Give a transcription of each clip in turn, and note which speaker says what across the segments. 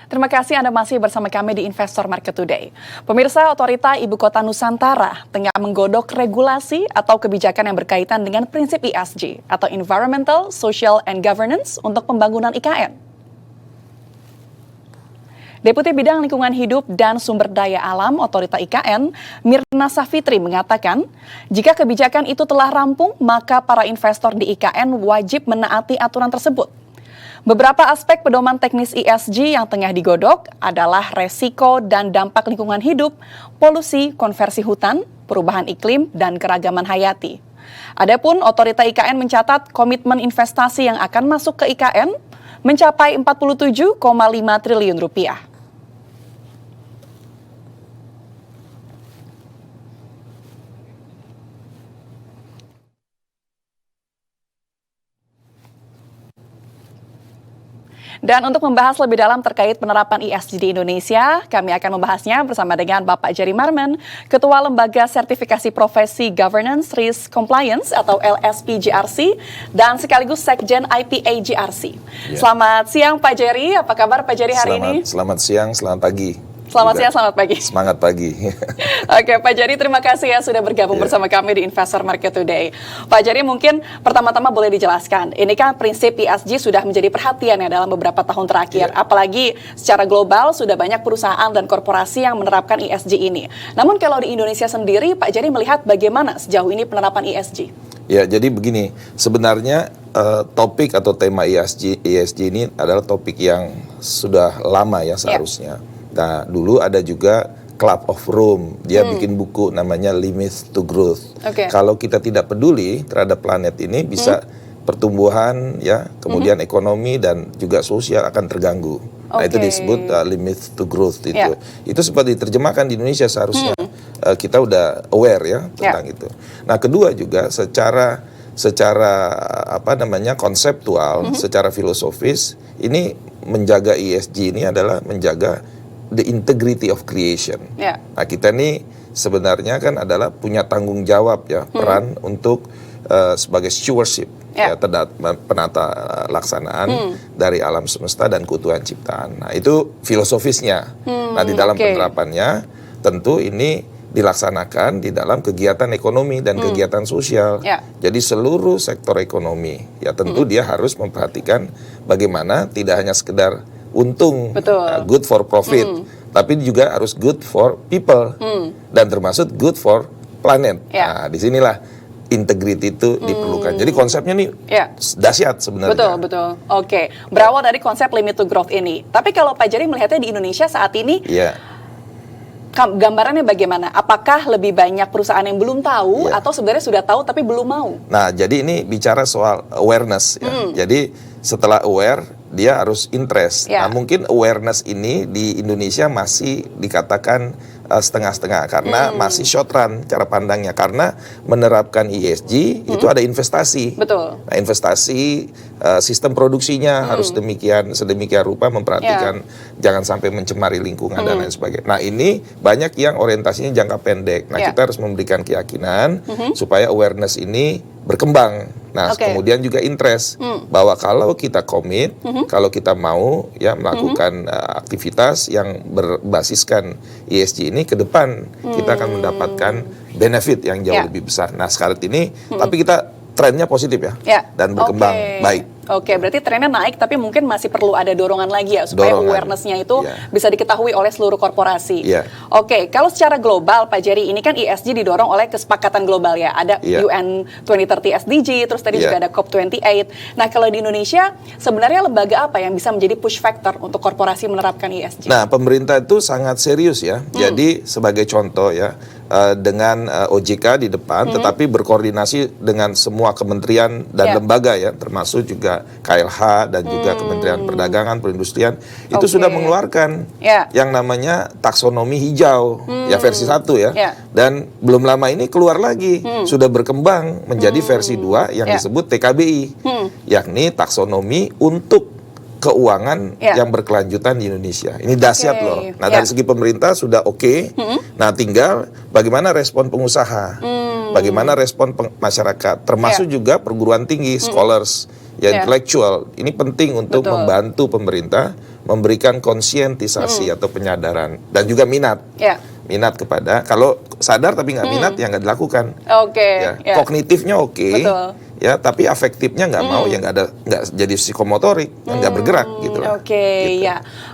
Speaker 1: Terima kasih Anda masih bersama kami di Investor Market Today. Pemirsa, Otorita Ibu Kota Nusantara tengah menggodok regulasi atau kebijakan yang berkaitan dengan prinsip ESG atau Environmental, Social, and Governance untuk pembangunan IKN. Deputi Bidang Lingkungan Hidup dan Sumber Daya Alam Otorita IKN, Mirna Safitri mengatakan, jika kebijakan itu telah rampung, maka para investor di IKN wajib menaati aturan tersebut. Beberapa aspek pedoman teknis ESG yang tengah digodok adalah resiko dan dampak lingkungan hidup, polusi, konversi hutan, perubahan iklim, dan keragaman hayati. Adapun Otorita IKN mencatat komitmen investasi yang akan masuk ke IKN mencapai 47,5 triliun rupiah. Dan untuk membahas lebih dalam terkait penerapan ESG di Indonesia, kami akan membahasnya bersama dengan Bapak Jerry Marmen, Ketua Lembaga Sertifikasi Profesi Governance Risk Compliance atau LSPGRC, dan sekaligus Sekjen IPA GRC. Ya. Selamat siang Pak Jerry, apa kabar Pak Jerry hari ini?
Speaker 2: Selamat siang, selamat pagi.
Speaker 1: Selamat siang, selamat pagi.
Speaker 2: Semangat pagi.
Speaker 1: Oke, Pak Jerry, terima kasih ya sudah bergabung bersama kami di Investor Market Today. Pak Jerry, mungkin pertama-tama boleh dijelaskan, ini kan prinsip ESG sudah menjadi perhatian ya dalam beberapa tahun terakhir. Apalagi secara global sudah banyak perusahaan dan korporasi yang menerapkan ESG ini. Namun kalau di Indonesia sendiri, Pak Jerry melihat bagaimana sejauh ini penerapan ESG?
Speaker 2: Ya, jadi begini, sebenarnya topik atau tema ESG ini adalah topik yang sudah lama ya seharusnya. Nah, dulu ada juga Club of Rome, dia bikin buku namanya Limits to Growth. Kalau kita tidak peduli terhadap planet ini, bisa pertumbuhan, ya, kemudian ekonomi dan juga sosial akan terganggu. Nah, itu disebut Limits to Growth itu. Itu sempat diterjemahkan di Indonesia seharusnya. Kita udah aware ya tentang itu. Nah, kedua juga secara konseptual, secara filosofis, ini menjaga ESG ini adalah menjaga the integrity of creation. Nah, kita nih sebenarnya kan adalah punya tanggung jawab ya, peran untuk sebagai stewardship ya, penata laksanaan dari alam semesta dan keutuhan ciptaan. Nah, itu filosofisnya. Nah, di dalam penerapannya tentu ini dilaksanakan di dalam kegiatan ekonomi dan kegiatan sosial. Jadi seluruh sektor ekonomi ya tentu dia harus memperhatikan bagaimana tidak hanya sekedar untung, good for profit, tapi juga harus good for people, dan termasuk good for planet. Nah, disinilah integrity itu diperlukan. Jadi konsepnya nih dahsyat sebenarnya.
Speaker 1: Betul. Oke, berawal dari konsep limit to growth ini. Tapi kalau Pak Jerry melihatnya di Indonesia saat ini, gambarannya bagaimana? Apakah lebih banyak perusahaan yang belum tahu atau sebenarnya sudah tahu tapi belum mau?
Speaker 2: Nah, jadi ini bicara soal awareness ya. Jadi setelah aware, dia harus interest. Nah, mungkin awareness ini di Indonesia masih dikatakan setengah-setengah karena masih short run cara pandangnya, karena menerapkan ESG itu ada investasi. Nah, investasi sistem produksinya harus sedemikian rupa memperhatikan jangan sampai mencemari lingkungan dan lain sebagainya. Nah, ini banyak yang orientasinya jangka pendek. Nah, kita harus memberikan keyakinan supaya awareness ini berkembang. Nah, kemudian juga interest bahwa kalau kita komit, kalau kita mau ya melakukan aktivitas yang berbasiskan ESG ini, ke depan kita akan mendapatkan benefit yang jauh lebih besar. Nah, sekarang ini tapi kita trennya positif ya, dan berkembang baik.
Speaker 1: Berarti trennya naik, tapi mungkin masih perlu ada dorongan lagi ya supaya awareness-nya itu bisa diketahui oleh seluruh korporasi. Kalau secara global Pak Jerry, ini kan ESG didorong oleh kesepakatan global ya. Ada UN 2030 SDG, terus tadi juga ada COP28. Nah, kalau di Indonesia sebenarnya lembaga apa yang bisa menjadi push factor untuk korporasi menerapkan ESG?
Speaker 2: Nah, pemerintah itu sangat serius ya. Jadi sebagai contoh ya, dengan OJK di depan, tetapi berkoordinasi dengan semua kementerian dan lembaga ya, termasuk juga KLH dan juga Kementerian Perdagangan, Perindustrian, itu sudah mengeluarkan yang namanya taksonomi hijau ya versi 1 ya. Dan belum lama ini keluar lagi, sudah berkembang menjadi versi 2 yang disebut TKBI, yakni taksonomi untuk keuangan yang berkelanjutan di Indonesia. Ini dahsyat loh. Nah, dari segi pemerintah sudah Nah, tinggal bagaimana respon pengusaha, bagaimana respon masyarakat, termasuk juga perguruan tinggi, scholars, ya intelektual. Ini penting untuk membantu pemerintah memberikan konsientisasi atau penyadaran dan juga minat. Minat kepada, kalau sadar tapi nggak minat ya nggak dilakukan. Kognitifnya ya, tapi afektifnya nggak mau, ya nggak jadi psikomotorik, nggak bergerak gitu.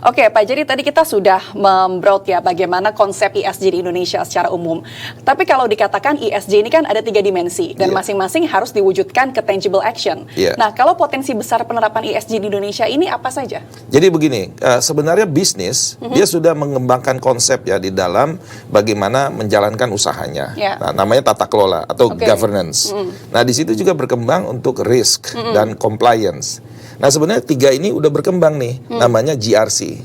Speaker 1: Oke, Pak. Jadi tadi kita sudah membrot ya bagaimana konsep ESG di Indonesia secara umum. Tapi kalau dikatakan ESG ini kan ada 3 dimensi dan masing-masing harus diwujudkan ke tangible action. Nah, kalau potensi besar penerapan ESG di Indonesia ini apa saja?
Speaker 2: Jadi begini, sebenarnya bisnis dia sudah mengembangkan konsep ya di dalam bagaimana menjalankan usahanya. Nah, namanya tata kelola atau governance. Nah, di situ juga berkembang untuk risk dan compliance. Nah, sebenarnya 3 ini udah berkembang nih, namanya GRC.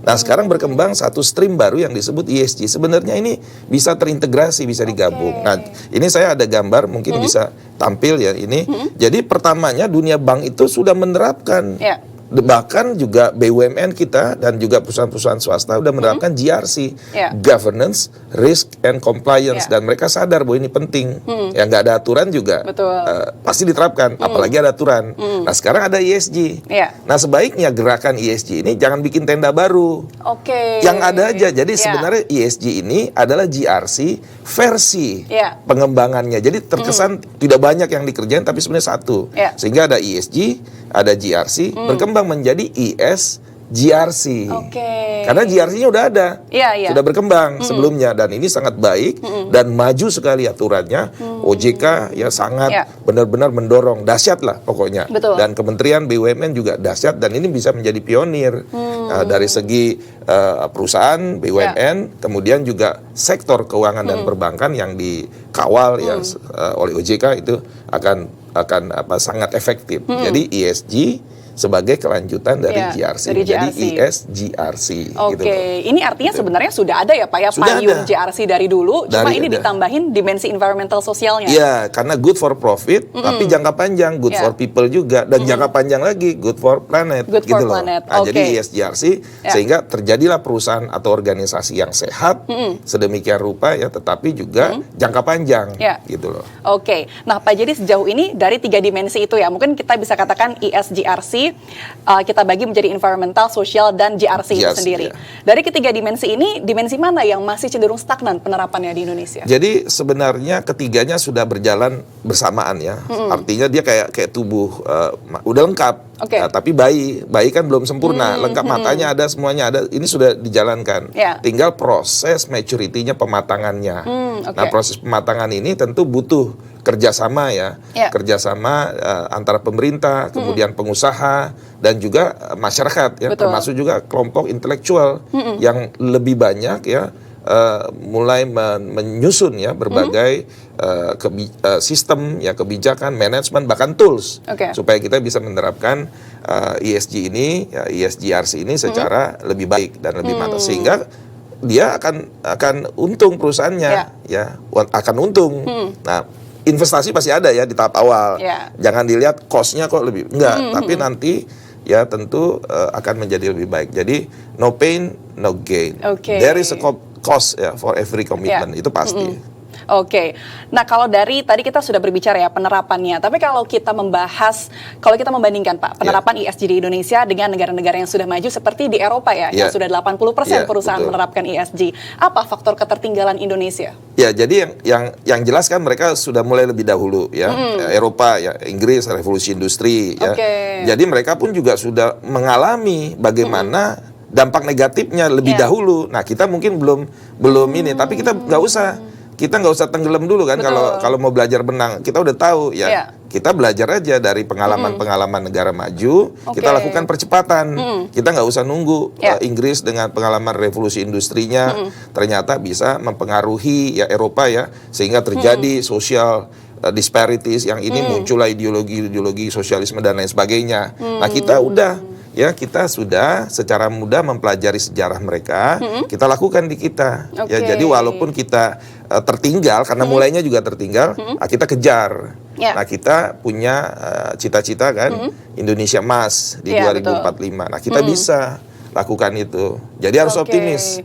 Speaker 2: Nah, sekarang berkembang satu stream baru yang disebut ESG. Sebenarnya ini bisa terintegrasi, bisa digabung. Nah, ini saya ada gambar, mungkin bisa tampil ya ini. Jadi pertamanya dunia bank itu sudah menerapkan. Bahkan juga BUMN kita dan juga perusahaan-perusahaan swasta udah menerapkan GRC, governance, risk and compliance, dan mereka sadar bahwa ini penting. Ya nggak ada aturan juga pasti diterapkan, apalagi ada aturan. Nah, sekarang ada ESG. Nah, sebaiknya gerakan ESG ini jangan bikin tenda baru. Yang ada aja. Jadi sebenarnya ESG ini adalah GRC versi pengembangannya. Jadi terkesan tidak banyak yang dikerjain, tapi sebenarnya satu. Sehingga ada ESG, ada GRC, berkembang menjadi ESGRC. Karena GRC-nya udah ada, sudah berkembang sebelumnya, dan ini sangat baik dan maju sekali aturannya. OJK ya sangat benar-benar mendorong, dahsyat lah pokoknya. Dan Kementerian BUMN juga dahsyat, dan ini bisa menjadi pionir dari segi perusahaan BUMN, kemudian juga sektor keuangan dan perbankan yang dikawal ya oleh OJK itu akan sangat efektif. Jadi ESG sebagai kelanjutan dari GRC, jadi ESGRC.
Speaker 1: Ini artinya sebenarnya sudah ada ya Pak ya, payung GRC dari dulu, cuma ini ditambahin dimensi environmental sosialnya.
Speaker 2: Iya, karena good for profit, tapi jangka panjang, good for people juga, dan jangka panjang lagi, good for planet. Nah, jadi ESGRC, sehingga terjadilah perusahaan atau organisasi yang sehat, sedemikian rupa ya, tetapi juga jangka panjang, gitu loh.
Speaker 1: Nah Pak, jadi sejauh ini dari 3 dimensi itu ya, mungkin kita bisa katakan ESGRC, kita bagi menjadi environmental, sosial, dan GRC itu sendiri. Dari ketiga dimensi ini, dimensi mana yang masih cenderung stagnan penerapannya di Indonesia?
Speaker 2: Jadi sebenarnya ketiganya sudah berjalan bersamaan ya. Artinya dia kayak tubuh, udah lengkap. Tapi bayi kan belum sempurna, lengkap, matanya ada, semuanya ada. Ini sudah dijalankan. Tinggal proses maturity-nya, pematangannya. Nah, proses pematangan ini tentu butuh kerjasama ya, kerjasama antara pemerintah, kemudian pengusaha, dan juga masyarakat ya, termasuk juga kelompok intelektual yang lebih banyak ya, mulai menyusun ya berbagai sistem ya, kebijakan, manajemen, bahkan tools supaya kita bisa menerapkan ESG ini, ya, ESGRC ini secara lebih baik dan lebih matang, sehingga dia akan untung perusahaannya ya, akan untung. Nah, investasi pasti ada ya di tahap awal. Jangan dilihat cost-nya kok lebih enggak, tapi nanti ya tentu akan menjadi lebih baik. Jadi no pain, no gain. There is a cost ya for every commitment, itu pasti.
Speaker 1: Nah kalau dari tadi kita sudah berbicara ya penerapannya, tapi kalau kita membandingkan Pak penerapan ESG di Indonesia dengan negara-negara yang sudah maju seperti di Eropa ya, yang sudah 80% perusahaan menerapkan ESG, apa faktor ketertinggalan Indonesia?
Speaker 2: Ya, jadi yang jelas kan mereka sudah mulai lebih dahulu ya, Eropa ya, Inggris revolusi industri ya, jadi mereka pun juga sudah mengalami bagaimana dampak negatifnya lebih dahulu. Nah, kita mungkin belum ini, tapi kita nggak usah tenggelam dulu kan. Kalau mau belajar benang, kita udah tahu ya. Kita belajar aja dari pengalaman-pengalaman negara maju. Kita lakukan percepatan. Kita nggak usah nunggu Inggris dengan pengalaman revolusi industrinya ternyata bisa mempengaruhi ya Eropa ya, sehingga terjadi social disparities yang ini muncullah ideologi sosialisme dan lain sebagainya. Nah, kita sudah secara mudah mempelajari sejarah mereka, kita lakukan di kita. Ya, jadi walaupun kita tertinggal, karena mulainya juga tertinggal, kita kejar. Nah, kita punya cita-cita kan, Indonesia Emas di 2045. Nah, kita bisa lakukan itu. Jadi harus optimis.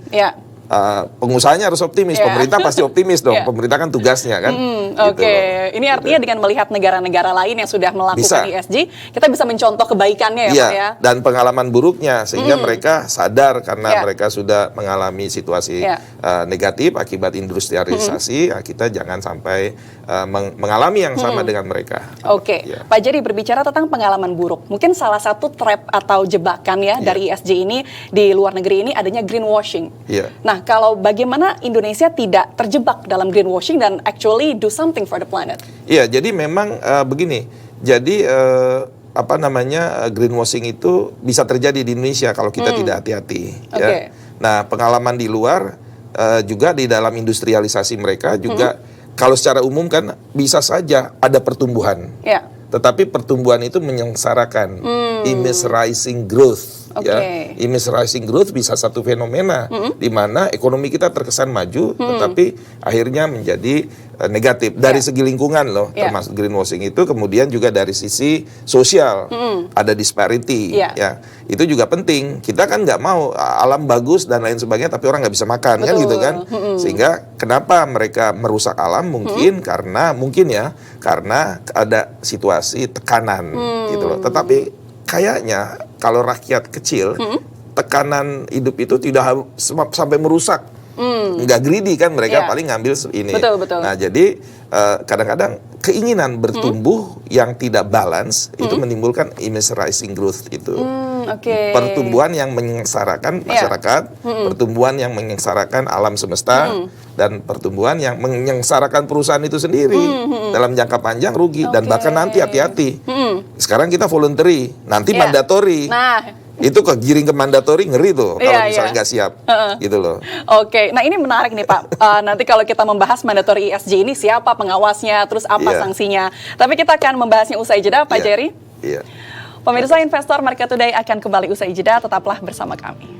Speaker 2: pengusahanya harus optimis, pemerintah pasti optimis dong. Pemerintah kan tugasnya kan.
Speaker 1: Oke. Ini artinya dengan melihat negara-negara lain yang sudah melakukan ESG, kita bisa mencontoh kebaikannya ya Pak ya.
Speaker 2: Dan pengalaman buruknya sehingga mereka sadar karena mereka sudah mengalami situasi negatif akibat industrialisasi, kita jangan sampai mengalami yang sama dengan mereka.
Speaker 1: Oke. Pak Jerry, berbicara tentang pengalaman buruk, mungkin salah satu trap atau jebakan ya dari ESG ini di luar negeri ini adanya greenwashing. Nah, kalau bagaimana Indonesia tidak terjebak dalam greenwashing dan actually do something for the planet?
Speaker 2: Iya, jadi memang begini. Jadi greenwashing itu bisa terjadi di Indonesia kalau kita tidak hati-hati. Ya. Nah, pengalaman di luar juga di dalam industrialisasi mereka juga kalau secara umum kan bisa saja ada pertumbuhan. Tetapi pertumbuhan itu menyengsarakan, image rising growth. Image rising growth bisa satu fenomena di mana ekonomi kita terkesan maju, tetapi akhirnya menjadi negatif dari segi lingkungan loh, termasuk greenwashing itu. Kemudian juga dari sisi sosial ada disparity, ya itu juga penting. Kita kan nggak mau alam bagus dan lain sebagainya, tapi orang nggak bisa makan kan gitu kan. Sehingga kenapa mereka merusak alam mungkin karena ada situasi tekanan gitu loh. Tetapi kayaknya kalau rakyat kecil, tekanan hidup itu tidak sampai merusak. Nggak greedy kan mereka, paling ngambil ini.
Speaker 1: Betul.
Speaker 2: Nah jadi kadang-kadang keinginan bertumbuh yang tidak balance itu menimbulkan image rising growth itu. Pertumbuhan yang menyengsarakan masyarakat, pertumbuhan yang menyengsarakan alam semesta, dan pertumbuhan yang menyengsarakan perusahaan itu sendiri. Dalam jangka panjang rugi, dan bahkan nanti hati-hati. Sekarang kita voluntary, nanti mandatory. Itu kegiring ke mandatory, ngeri tuh kalau misalnya nggak siap, gitu loh.
Speaker 1: Oke, nah ini menarik nih Pak. Nanti kalau kita membahas mandatory ESG ini, siapa pengawasnya, terus apa sanksinya. Tapi kita akan membahasnya usai jeda, Pak Jerry. Pemirsa Investor Market Today akan kembali usai jeda, tetaplah bersama kami.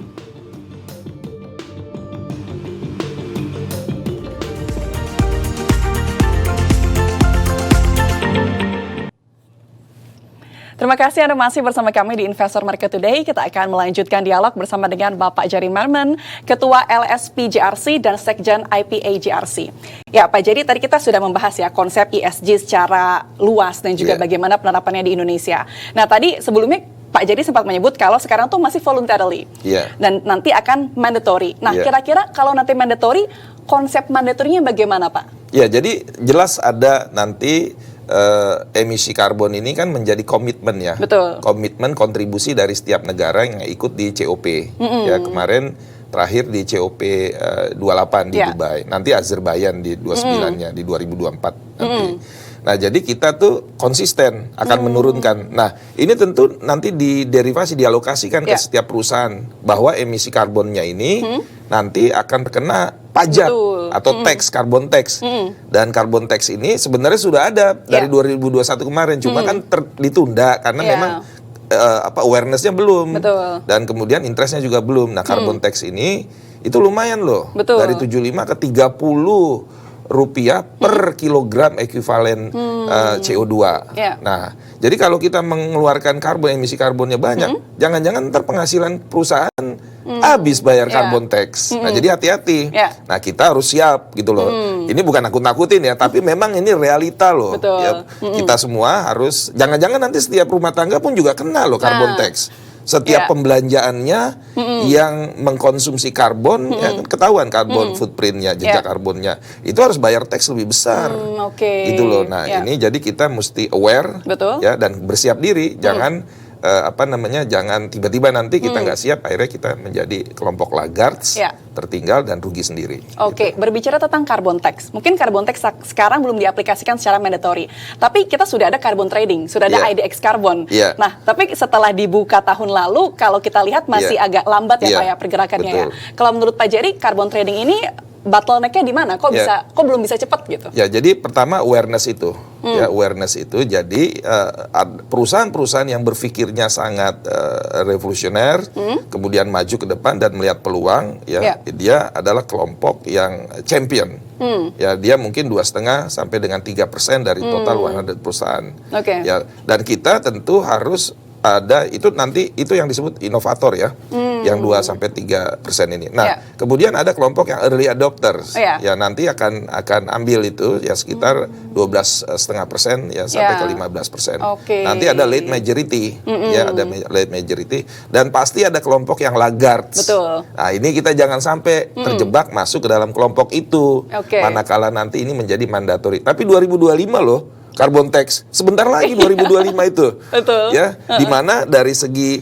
Speaker 1: Terima kasih Anda masih bersama kami di Investor Market Today. Kita akan melanjutkan dialog bersama dengan Bapak Jerry Merman, Ketua LSP JRC dan Sekjen IPA JRC. Ya Pak Jerry, tadi kita sudah membahas ya konsep ESG secara luas dan juga bagaimana penerapannya di Indonesia. Nah tadi sebelumnya Pak Jerry sempat menyebut kalau sekarang tuh masih voluntarily dan nanti akan mandatory. Nah kira-kira kalau nanti mandatory, konsep mandatorinya bagaimana Pak?
Speaker 2: Ya jadi jelas ada nanti emisi karbon ini kan menjadi komitmen ya. Komitmen kontribusi dari setiap negara yang ikut di COP. Ya kemarin terakhir di COP 28 di Dubai. Nanti Azerbaijan di 29-nya di 2024 nanti. Nah, jadi kita tuh konsisten akan menurunkan. Nah, ini tentu nanti diderivasi, dialokasikan ke setiap perusahaan bahwa emisi karbonnya ini nanti akan terkena pajak atau tax, carbon tax. Dan carbon tax ini sebenarnya sudah ada dari 2021 kemarin, cuma kan ditunda karena memang awareness-nya belum. Dan kemudian interest-nya juga belum. Nah, carbon tax ini itu lumayan loh. Dari 75 ke 30 rupiah per kilogram ekuivalen CO2. Nah, jadi kalau kita mengeluarkan karbon, emisi karbonnya banyak, jangan-jangan ntar penghasilan perusahaan habis bayar carbon tax. Nah, jadi hati-hati. Nah, kita harus siap gitu loh. Ini bukan nakut-nakutin ya, tapi memang ini realita loh. Ya, kita semua harus, jangan-jangan nanti setiap rumah tangga pun juga kena loh carbon tax. Setiap pembelanjaannya yang mengkonsumsi karbon, ya kan ketahuan karbon footprintnya, jejak karbonnya, itu harus bayar teks lebih besar. Gitu loh. Nah ini jadi kita mesti aware ya dan bersiap diri, jangan jangan tiba-tiba nanti kita nggak siap, akhirnya kita menjadi kelompok laggards, tertinggal dan rugi sendiri.
Speaker 1: Gitu. Berbicara tentang carbon tax, mungkin carbon tax sekarang belum diaplikasikan secara mandatory, tapi kita sudah ada carbon trading, sudah ada IDX carbon. Nah, tapi setelah dibuka tahun lalu, kalau kita lihat masih agak lambat ya Pak ya pergerakannya ya. Kalau menurut Pak Jerry, carbon trading ini bottleneck-nya di mana? Kok belum bisa cepat gitu?
Speaker 2: Ya, jadi pertama awareness itu. Ya, awareness itu jadi perusahaan-perusahaan yang berpikirnya sangat revolusioner, kemudian maju ke depan dan melihat peluang, dia adalah kelompok yang champion. Ya, dia mungkin 2,5 sampai dengan 3% dari total 100 perusahaan. Ya, dan kita tentu harus ada itu nanti itu yang disebut inovator ya. yang 2-3% ini. Nah, kemudian ada kelompok yang early adopters, ya nanti akan ambil itu ya sekitar 12,5% ya sampai ke 15%. Nanti ada late majority, ya ada late majority, dan pasti ada kelompok yang laggards.
Speaker 1: Betul.
Speaker 2: Nah, ini kita jangan sampai terjebak masuk ke dalam kelompok itu, manakala nanti ini menjadi mandatori. Tapi 2025 loh. Carbon tax sebentar lagi 2025 itu.
Speaker 1: Betul.
Speaker 2: Ya, di mana dari segi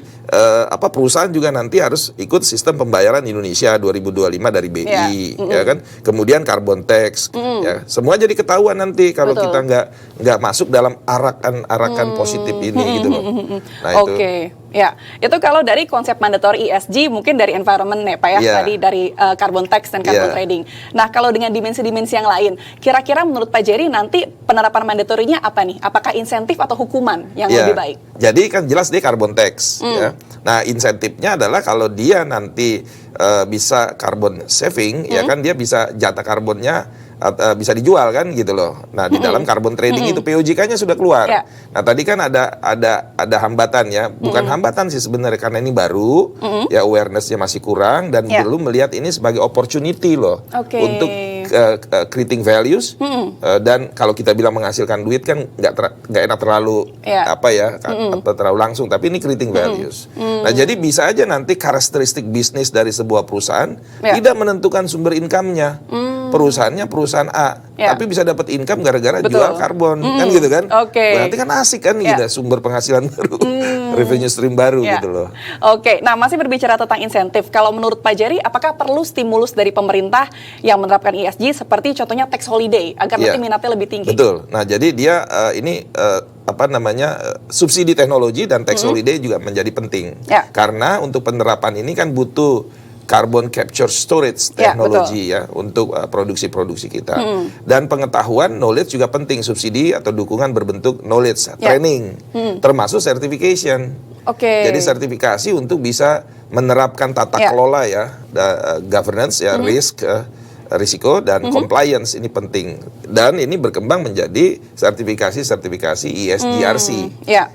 Speaker 2: perusahaan juga nanti harus ikut sistem pembayaran Indonesia 2025 dari BI, ya kan. Kemudian carbon tax, ya. Semua jadi ketahuan nanti kalau kita nggak masuk dalam arakan positif ini gitu loh. Nah, itu.
Speaker 1: Ya, itu kalau dari konsep mandatory ESG mungkin dari environment ya Pak ya, tadi dari carbon tax dan carbon trading. Nah, kalau dengan dimensi-dimensi yang lain, kira-kira menurut Pak Jerry nanti penerapan mandatorinya apa nih? Apakah insentif atau hukuman yang lebih baik?
Speaker 2: Jadi kan jelas dia carbon tax, ya. Nah, insentifnya adalah kalau dia nanti bisa carbon saving, ya kan dia bisa jatah karbonnya bisa dijual kan gitu loh. Nah, di dalam carbon trading itu POJK-nya sudah keluar. Nah, tadi kan ada hambatan ya, bukan hambatan sih sebenarnya karena ini baru, ya awareness-nya masih kurang dan belum melihat ini sebagai opportunity loh untuk creating values dan kalau kita bilang menghasilkan duit kan nggak enak terlalu terlalu langsung, tapi ini creating values. Nah, jadi bisa aja nanti karakteristik bisnis dari sebuah perusahaan tidak menentukan sumber income-nya. Perusahaannya perusahaan A, tapi bisa dapat income gara-gara jual karbon, kan gitu kan? Berarti kan asik kan gitu, sumber penghasilan baru, revenue stream baru gitu loh.
Speaker 1: Nah masih berbicara tentang insentif, kalau menurut Pak Jerry, apakah perlu stimulus dari pemerintah yang menerapkan ESG seperti contohnya tax holiday agar nanti minatnya lebih tinggi?
Speaker 2: Betul. Nah jadi dia ini subsidi teknologi dan tax holiday juga menjadi penting karena untuk penerapan ini kan butuh carbon capture storage teknologi untuk produksi-produksi kita. Dan pengetahuan knowledge juga penting, subsidi atau dukungan berbentuk knowledge, training, termasuk certification. Jadi sertifikasi untuk bisa menerapkan tata kelola governance risk, risiko dan compliance ini penting. Dan ini berkembang menjadi sertifikasi ESGRC.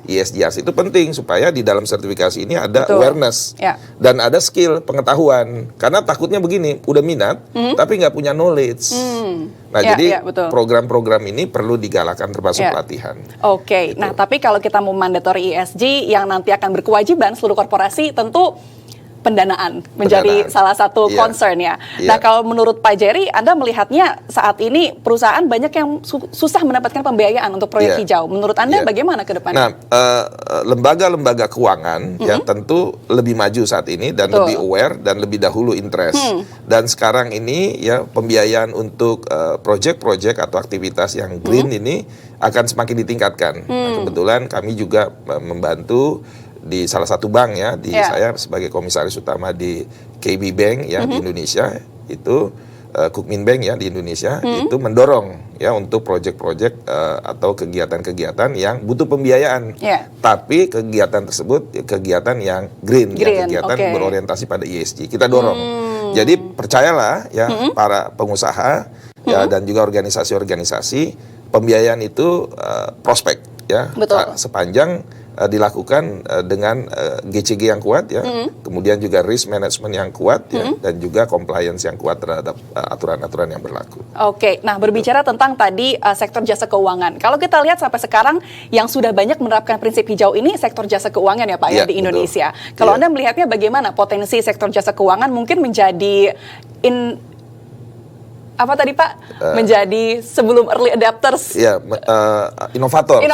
Speaker 2: ESGRC itu penting supaya di dalam sertifikasi ini ada awareness dan ada skill, pengetahuan. Karena takutnya begini, udah minat tapi nggak punya knowledge. Nah, jadi program-program ini perlu digalakan termasuk pelatihan. Gitu.
Speaker 1: Nah, tapi kalau kita mau mandatory ESG yang nanti akan berkewajiban seluruh korporasi, tentu pendanaan menjadi salah satu concern ya. Nah, kalau menurut Pak Jerry, Anda melihatnya saat ini perusahaan banyak yang susah mendapatkan pembiayaan untuk proyek hijau. Menurut Anda bagaimana ke depannya?
Speaker 2: Nah, lembaga-lembaga keuangan ya tentu lebih maju saat ini dan lebih aware dan lebih dahulu interest. Dan sekarang ini ya pembiayaan untuk proyek-proyek atau aktivitas yang green ini akan semakin ditingkatkan. Nah, kebetulan kami juga membantu di salah satu bank ya, saya sebagai komisaris utama di KB Bank ya di Indonesia, itu Kukmin Bank ya di Indonesia, itu mendorong ya untuk proyek-proyek atau kegiatan-kegiatan yang butuh pembiayaan. Tapi kegiatan tersebut kegiatan yang green. Ya, kegiatan berorientasi pada ESG. Kita dorong. Jadi percayalah ya para pengusaha ya dan juga organisasi-organisasi, pembiayaan itu prospek ya. Sepanjang dilakukan dengan GCG yang kuat ya, kemudian juga risk management yang kuat ya, dan juga compliance yang kuat terhadap aturan-aturan yang berlaku.
Speaker 1: Nah berbicara tentang tadi sektor jasa keuangan, kalau kita lihat sampai sekarang yang sudah banyak menerapkan prinsip hijau ini sektor jasa keuangan ya Pak ya di Indonesia. Kalau Anda melihatnya bagaimana potensi sektor jasa keuangan mungkin menjadi apa tadi Pak? Menjadi sebelum early adapters.
Speaker 2: Inovator.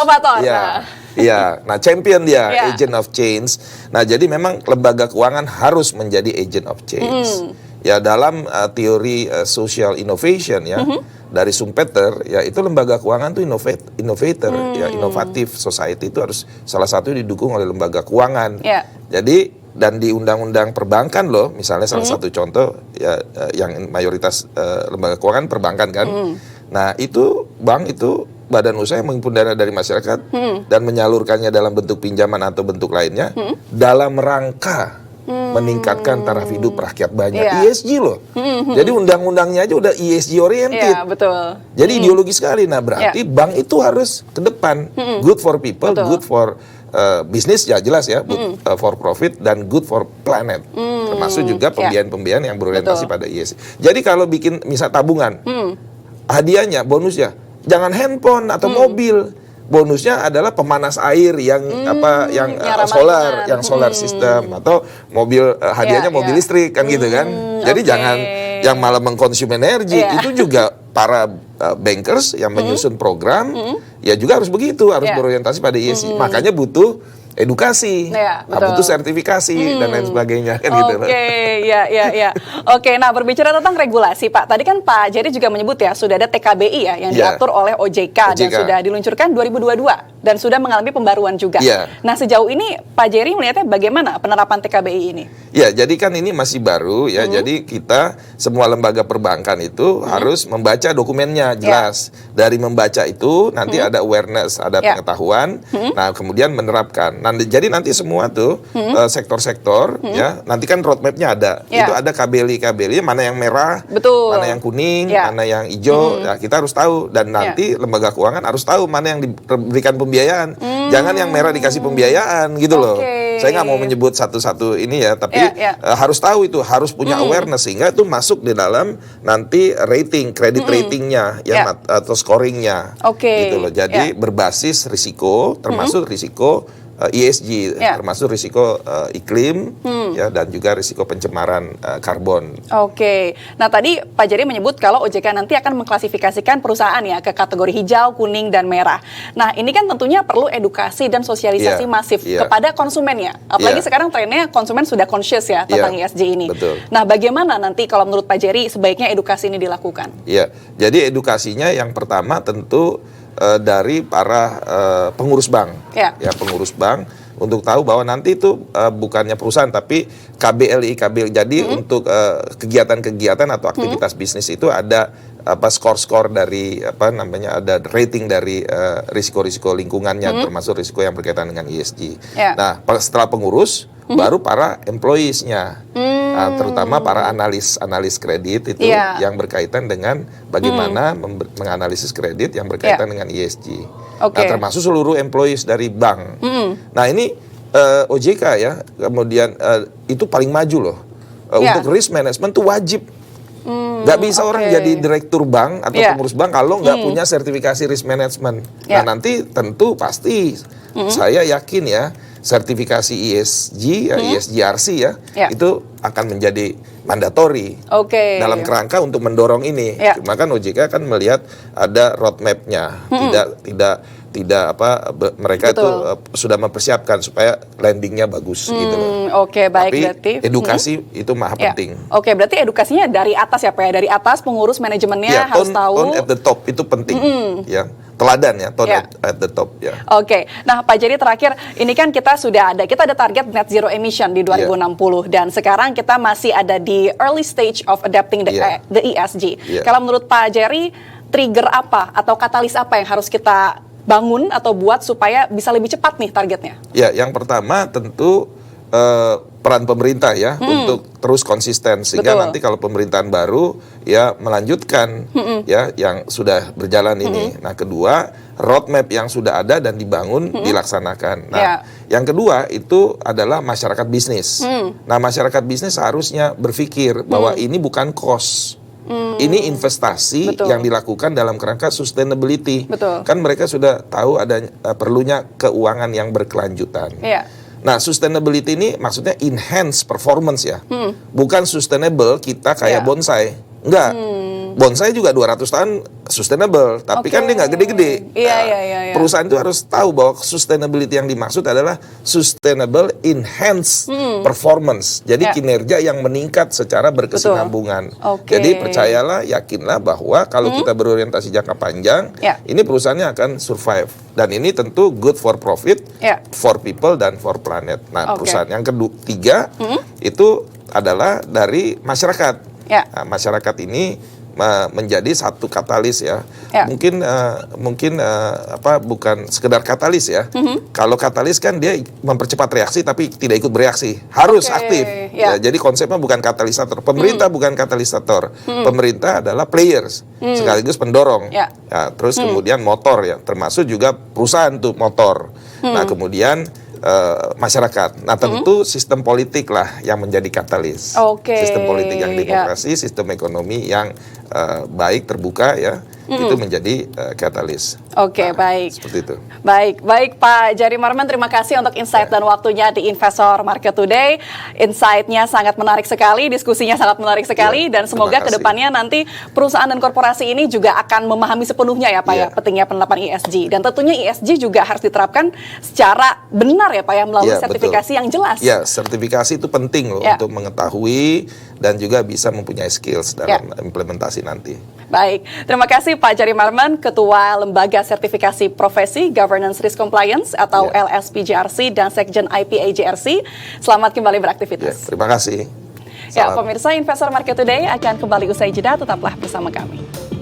Speaker 2: Nah champion dia, agent of change. Nah jadi memang lembaga keuangan harus menjadi agent of change. Ya dalam teori social innovation ya dari Schumpeter ya itu lembaga keuangan itu innovator ya inovatif society itu harus salah satu didukung oleh lembaga keuangan. Jadi dan di undang-undang perbankan loh misalnya salah satu contoh ya yang mayoritas lembaga keuangan perbankan kan. Nah itu bank itu badan usaha yang menghimpun dana dari masyarakat dan menyalurkannya dalam bentuk pinjaman atau bentuk lainnya dalam rangka meningkatkan taraf hidup rakyat banyak. ESG loh. Jadi undang-undangnya aja udah ESG oriented. Jadi ideologi sekali. Nah berarti bank itu harus ke depan. Good for people, good for bisnis ya jelas ya, for profit dan good for planet. termasuk juga pembiayaan-pembiayaan yang berorientasi
Speaker 1: Betul.
Speaker 2: pada ESG. Jadi kalau bikin misal tabungan, hadiahnya, bonusnya jangan handphone atau mobil. Bonusnya adalah pemanas air yang
Speaker 1: yang ramah
Speaker 2: solar,
Speaker 1: lingkungan.
Speaker 2: yang solar system, atau mobil hadiahnya mobil listrik kan gitu kan. Jadi
Speaker 1: oke.
Speaker 2: jangan yang malah mengkonsum energi.
Speaker 1: Iya.
Speaker 2: Itu juga para bankers yang menyusun program ya juga harus begitu, harus berorientasi pada ESG. Makanya butuh edukasi,
Speaker 1: Ya, betul.
Speaker 2: butuh sertifikasi dan lain sebagainya kan gitu.
Speaker 1: Oke, ya. Oke, nah berbicara tentang regulasi, Pak. Tadi kan Pak Jerry juga menyebut ya, sudah ada TKBI ya yang
Speaker 2: Ya.
Speaker 1: diatur oleh OJK dan
Speaker 2: OJK.
Speaker 1: sudah diluncurkan 2022 dan sudah mengalami pembaruan juga.
Speaker 2: Ya.
Speaker 1: Nah, sejauh ini Pak Jerry melihatnya bagaimana penerapan TKBI ini?
Speaker 2: Ya, jadi kan ini masih baru ya. Jadi kita semua lembaga perbankan itu harus membaca dokumennya jelas. Dari membaca itu nanti ada awareness, ada pengetahuan. Nah, kemudian menerapkan. Nah, jadi nanti semua tuh sektor-sektor ya. Nanti kan roadmap-nya ada. Itu ada KBLI mana yang merah,
Speaker 1: Betul.
Speaker 2: mana yang kuning,
Speaker 1: Ya.
Speaker 2: mana yang hijau. Ya, kita harus tahu dan nanti lembaga keuangan harus tahu mana yang diberikan pembiayaan. Jangan yang merah dikasih pembiayaan gitu loh.
Speaker 1: Oke.
Speaker 2: Saya nggak mau menyebut satu-satu ini ya, tapi
Speaker 1: Ya.
Speaker 2: harus tahu itu, harus punya awareness sehingga itu masuk di dalam nanti rating, kredit ratingnya ya, atau scoringnya.
Speaker 1: Oke.
Speaker 2: Gitu loh. Jadi berbasis risiko, termasuk risiko ESG, termasuk risiko iklim ya, dan juga risiko pencemaran karbon.
Speaker 1: Oke, nah tadi Pak Jerry menyebut kalau OJK nanti akan mengklasifikasikan perusahaan ya ke kategori hijau, kuning, dan merah. Nah ini kan tentunya perlu edukasi dan sosialisasi masif kepada konsumennya. Apalagi sekarang trennya konsumen sudah conscious ya tentang ESG ini.
Speaker 2: Betul.
Speaker 1: Nah bagaimana nanti kalau menurut Pak Jerry sebaiknya edukasi ini dilakukan?
Speaker 2: Iya, jadi edukasinya yang pertama tentu dari para pengurus bank, ya pengurus bank untuk tahu bahwa nanti itu bukannya perusahaan tapi KBLI. Jadi untuk kegiatan-kegiatan atau aktivitas bisnis itu ada skor-skor dari ada rating dari risiko-risiko lingkungannya termasuk risiko yang berkaitan dengan ESG. Nah, setelah pengurus baru para employees-nya. Terutama para analis kredit itu yang berkaitan dengan bagaimana menganalisis kredit yang berkaitan dengan ESG. Nah, termasuk seluruh employees dari bank. Nah, ini OJK ya, kemudian itu paling maju loh. Untuk risk management itu wajib. Nggak bisa orang jadi direktur bank atau pengurus bank kalau nggak punya sertifikasi risk management. Nah, nanti tentu pasti saya yakin ya sertifikasi ESG, ESGRC ya, itu akan menjadi mandatori dalam kerangka untuk mendorong ini. Cuma kan OJK kan melihat ada roadmap-nya, mereka itu sudah mempersiapkan supaya landingnya bagus gitu loh.
Speaker 1: Oke, baik.
Speaker 2: Tapi
Speaker 1: berarti
Speaker 2: edukasi itu maha penting.
Speaker 1: Oke, berarti edukasinya dari atas ya Pak ya, dari atas pengurus manajemennya harus tahu.
Speaker 2: Tone at the top itu penting, ya. Teladan ya, tone at the top ya.
Speaker 1: Oke, nah Pak Jerry terakhir, ini kan kita ada target net zero emission di 2060 dan sekarang kita masih ada di early stage of adapting the ESG. Kalau menurut Pak Jerry, trigger apa atau katalis apa yang harus kita bangun atau buat supaya bisa lebih cepat nih targetnya?
Speaker 2: Ya, yang pertama tentu peran pemerintah ya untuk terus konsisten sehingga nanti kalau pemerintahan baru ya melanjutkan ya yang sudah berjalan ini. Nah, kedua, roadmap yang sudah ada dan dibangun dilaksanakan. Nah, yang kedua itu adalah masyarakat bisnis. Nah, masyarakat bisnis seharusnya berpikir bahwa ini bukan cost. Ini investasi yang dilakukan dalam kerangka sustainability. Kan mereka sudah tahu ada perlunya keuangan yang berkelanjutan. Nah, sustainability ini maksudnya enhance performance ya. Bukan sustainable kita kayak bonsai. Enggak. Bonsai juga 200 tahun sustainable, tapi kan dia nggak gede-gede. Perusahaan itu harus tahu bahwa sustainability yang dimaksud adalah sustainable enhance performance. Jadi kinerja yang meningkat secara berkesinambungan. Jadi percayalah, yakinlah bahwa kalau kita berorientasi jangka panjang, ini perusahaannya akan survive. Dan ini tentu good for profit, for people dan for planet. Nah, perusahaan yang ketiga itu adalah dari masyarakat. Nah, masyarakat ini menjadi satu katalis ya. Mungkin bukan sekedar katalis ya. Kalau katalis kan dia mempercepat reaksi tapi tidak ikut bereaksi. Harus aktif. Ya, jadi konsepnya bukan katalisator. Pemerintah bukan katalisator. Pemerintah adalah players sekaligus pendorong. Terus kemudian motor ya, termasuk juga perusahaan tuh motor. Nah, kemudian masyarakat. Nah, tentu sistem politik lah yang menjadi katalis. Sistem politik yang demokrasi, sistem ekonomi yang baik, terbuka ya, itu menjadi katalis.
Speaker 1: Baik.
Speaker 2: Seperti itu.
Speaker 1: Baik Pak Jari Marman, terima kasih untuk insight dan waktunya di Investor Market Today. Insight-nya sangat menarik sekali, diskusinya sangat menarik sekali, dan semoga kedepannya nanti perusahaan dan korporasi ini juga akan memahami sepenuhnya ya Pak ya, pentingnya penerapan ESG. Dan tentunya ESG juga harus diterapkan secara benar ya Pak ya, melalui sertifikasi yang jelas.
Speaker 2: Ya, sertifikasi itu penting loh untuk mengetahui dan juga bisa mempunyai skills dalam implementasi nanti.
Speaker 1: Baik, terima kasih Pak Jari Marman, Ketua Lembaga Sertifikasi Profesi Governance Risk Compliance atau LSPGRC dan Sekjen IPAGRC. Selamat kembali beraktivitas.
Speaker 2: Terima kasih.
Speaker 1: Ya, pemirsa, Investor Market Today akan kembali usai jeda, tetaplah bersama kami.